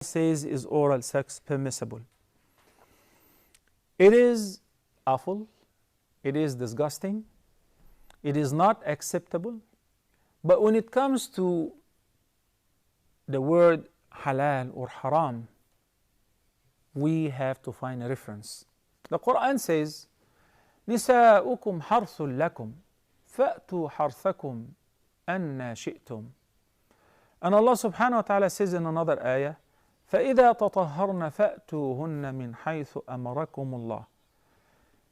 says is oral sex permissible? It is awful, it is disgusting, it is not acceptable. But when it comes to the word halal or haram, we have to find a reference. The Quran says, نساؤكم حرث لكم فأتوا حرثكم أن شئتم. And Allah subhanahu wa ta'ala says in another ayah, فَإِذَا تَطَهَّرْنَ فَأْتُوهُنَّ مِنْ حَيْثُ أَمَرَكُمُ اللَّهُ.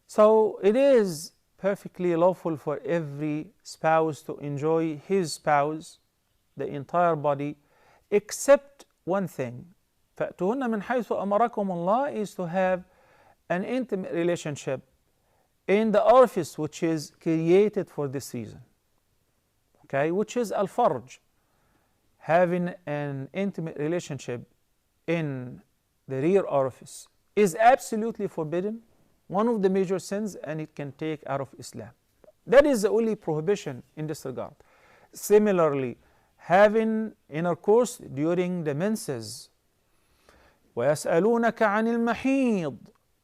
So it is perfectly lawful for every spouse to enjoy his spouse, the entire body, except one thing. فَأْتُوهُنَّ مِنْ حَيْثُ أَمَرَكُمُ اللَّهُ is to have an intimate relationship in the orifice which is created for this reason, okay, which is al-farj. Having an intimate relationship in the rear orifice is absolutely forbidden, one of the major sins, and it can take out of Islam. That is the only prohibition in this regard. Similarly, having intercourse during the menses. وَيَسْأَلُونَكَ عَنِ الْمَحِيضِ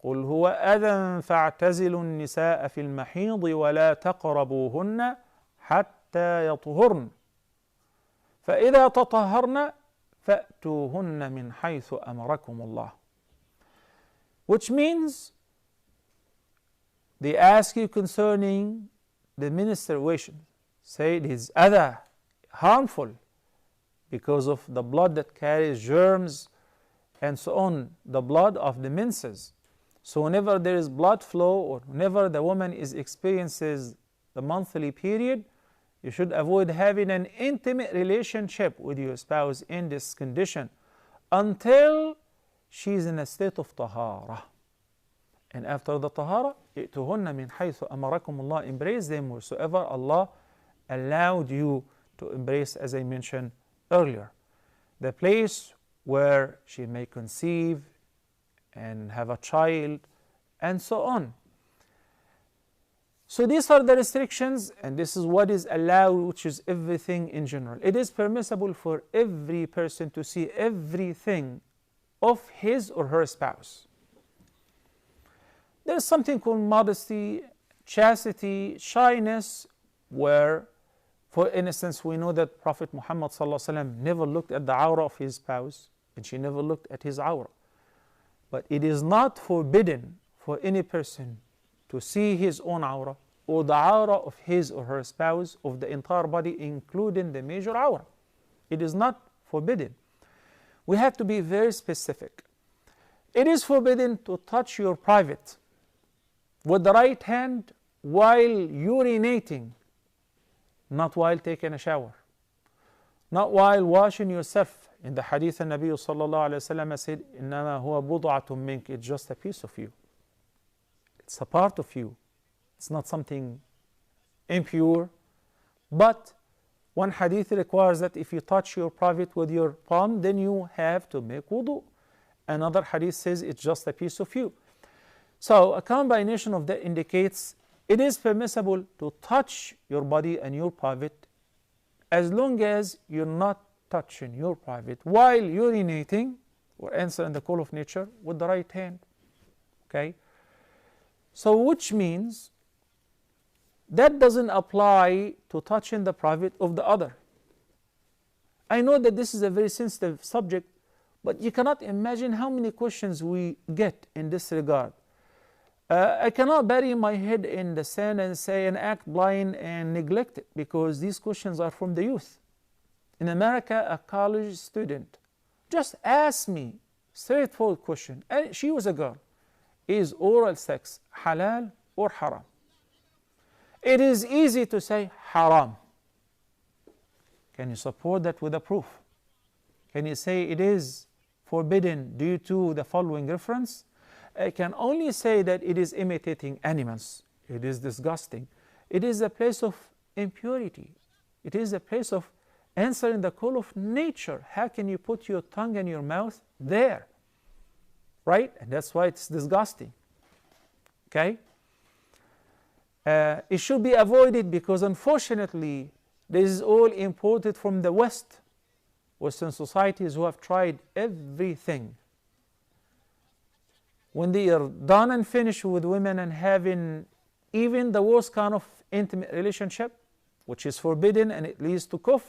قُلْ هُوَ أَذًى فَاعْتَزِلُوا النِّسَاءَ فِي الْمَحِيضِ وَلَا تَقْرَبُوهُنَّ حَتَّى يَطْهُرْنَ فَإِذَا تَطَهَّرْنَ فَأْتُوهُنَّ مِنْ حَيْثُ أَمَرَكُمُ اللَّهُ. Which means they ask you concerning the menstruation. Say it is adha, harmful, because of the blood that carries germs and so on, the blood of the menses. So whenever there is blood flow or whenever the woman experiences the monthly period, you should avoid having an intimate relationship with your spouse in this condition until she is in a state of tahara. And after the tahara, ائتُهُنَّ مِنْ حَيْثُ أَمَرَكُمُ اللَّهُ, embrace them wheresoever Allah allowed you to embrace, as I mentioned earlier. The place where she may conceive and have a child and so on. So these are the restrictions, and this is what is allowed, which is everything in general. It is permissible for every person to see everything of his or her spouse. There is something called modesty, chastity, shyness, where, for instance, we know that Prophet Muhammad ﷺ never looked at the awrah of his spouse, and she never looked at his awrah. But it is not forbidden for any person to see his own awrah or the awrah of his or her spouse, of the entire body, including the major awrah. It is not forbidden. We have to be very specific. It is forbidden to touch your private with the right hand while urinating, not while taking a shower, not while washing yourself. In the hadith, the Nabi sallallahu alayhi wa sallam said, إِنَّمَا هُوَ بُضْعَةٌ مِّنْكَ. It's just a piece of you. It's a part of you. It's not something impure. But one hadith requires that if you touch your private with your palm, then you have to make wudu. Another hadith says it's just a piece of you. So a combination of that indicates it is permissible to touch your body and your private as long as you're not touching your private while urinating or answering the call of nature with the right hand. Okay? So which means that doesn't apply to touching the private of the other. I know that this is a very sensitive subject, but you cannot imagine how many questions we get in this regard. I cannot bury my head in the sand and say and act blind and neglect it, because these questions are from the youth. In America, a college student just asked me straightforward question, and she was a girl: is oral sex halal or haram? It is easy to say haram. Can you support that with a proof? Can you say it is forbidden due to the following reference? I can only say that it is imitating animals. It is disgusting. It is a place of impurity. It is a place of answering the call of nature. How can you put your tongue and your mouth there? Right? And that's why it's disgusting. Okay? It should be avoided because unfortunately this is all imported from the West, Western societies who have tried everything. When they are done and finished with women and having even the worst kind of intimate relationship, which is forbidden and it leads to kufr,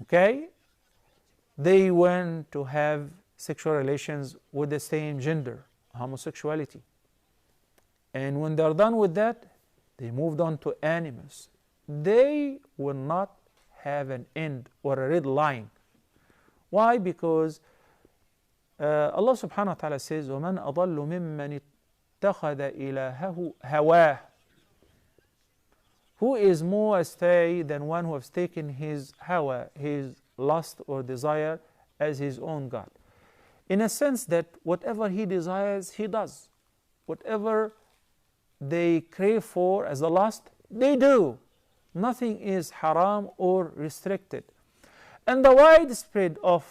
okay, they went to have sexual relations with the same gender, homosexuality. And when they're done with that, they moved on to animals. They will not have an end or a red line. Why? Because Allah subhanahu wa ta'ala says, وَمَنْ أَضَلُّ مِمَّنِ اتَّخَذَ إِلَهَهُ هَوَاهُ. Who is more astray than one who has taken his hawa, his lust or desire, as his own God? In a sense that whatever he desires, he does. Whatever they crave for as a lust, they do. Nothing is haram or restricted. And the widespread of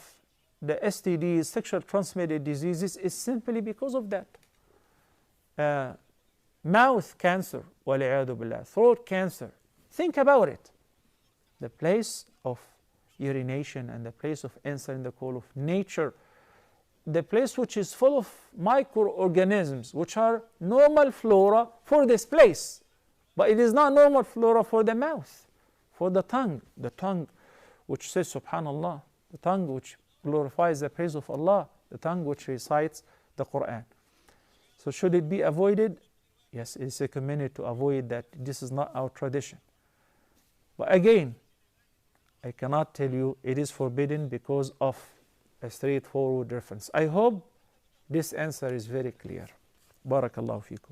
the STDs, sexual transmitted diseases, is simply because of that. Mouth cancer, وَالْعِيَاذُ بِاللَّهِ, throat cancer. Think about it. The place of urination and the place of answering the call of nature, the place which is full of microorganisms, which are normal flora for this place. But it is not normal flora for the mouth, for the tongue which says Subhanallah, the tongue which glorifies the praise of Allah, the tongue which recites the Quran. So should it be avoided? Yes, it is recommended to avoid that. This is not our tradition. But again, I cannot tell you it is forbidden because of a straightforward reference. I hope this answer is very clear. Barakallahu fikum.